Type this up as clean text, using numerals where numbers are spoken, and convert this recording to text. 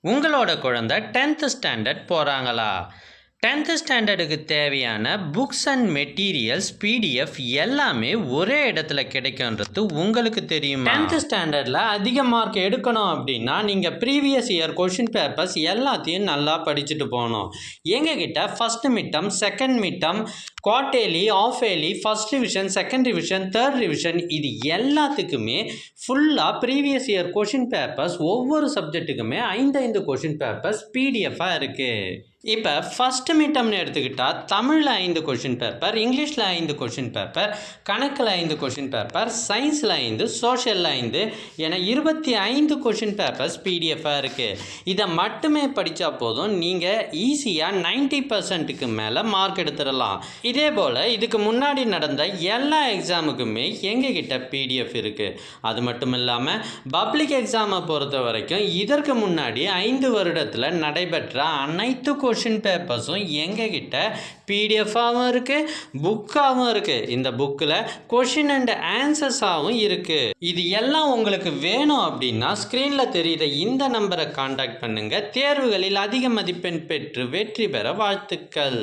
உங்களோட குழந்தை 10th standard போகிறாங்களா? 10th ஸ்டாண்டர்டுக்கு தேவையான புக்ஸ் அண்ட் மெட்டீரியல்ஸ் பிடிஎஃப் எல்லாமே ஒரே இடத்துல கிடைக்குன்றது உங்களுக்கு தெரியுமா? 10th ஸ்டாண்டர்டில் அதிக மார்க் எடுக்கணும் அப்படின்னா நீங்கள் ப்ரீவியஸ் இயர் கொஷின் பேப்பர்ஸ் எல்லாத்தையும் நல்லா படிச்சுட்டு போகணும். எங்ககிட்ட first midterm, second midterm, quarterly, half yearly, first revision, second revision, third revision இது எல்லாத்துக்குமே ஃபுல்லாக ப்ரீவியஸ் இயர் கொஷின் பேப்பர்ஸ் ஒவ்வொரு சப்ஜெக்ட்டுக்குமே 5 கொஷின் பேப்பர்ஸ் பிடிஎஃபாக இருக்குது. இப்போ ஃபஸ்ட்டு மிட்டம்னு எடுத்துக்கிட்டால் தமிழில் 5 கொஷின் பேப்பர், இங்கிலீஷில் 5 கொஷின் பேப்பர், கணக்கில் 5 கொஷின் பேப்பர், சயின்ஸில் 5, சோஷியலில் 5 என 25 கொஷின் பேப்பர்ஸ் பிடிஎஃபாக இருக்குது. இதை மட்டுமே படித்தா போதும், நீங்கள் ஈஸியாக 90%க்கு மேலே மார்க் எடுத்துடலாம். இதே போல் இதுக்கு முன்னாடி நடந்த எல்லா எக்ஸாமுக்குமே எங்ககிட்ட பிடிஎஃப் இருக்குது. அது மட்டும் இல்லாமல் பப்ளிக் எக்ஸாமை பொறுத்த வரைக்கும் இதற்கு முன்னாடி 5 வருடத்தில் நடைபெற்ற அனைத்து கொஷின் பேப்பர்ஸும் எங்ககிட்ட பிடிஎஃபாகவும் இருக்குது, புக்காகவும் இருக்குது. இந்த புக்கில் கொஷின் அண்ட் ஆன்சர்ஸாகவும் இருக்குது. இது எல்லாம் உங்களுக்கு வேணும் அப்படின்னா ஸ்க்ரீனில் தெரியுற இந்த நம்பரை காண்டாக்ட் பண்ணுங்கள். தேர்வுகளில் அதிக மதிப்பெண் பெற்று வெற்றி பெற வாழ்த்துக்கள்.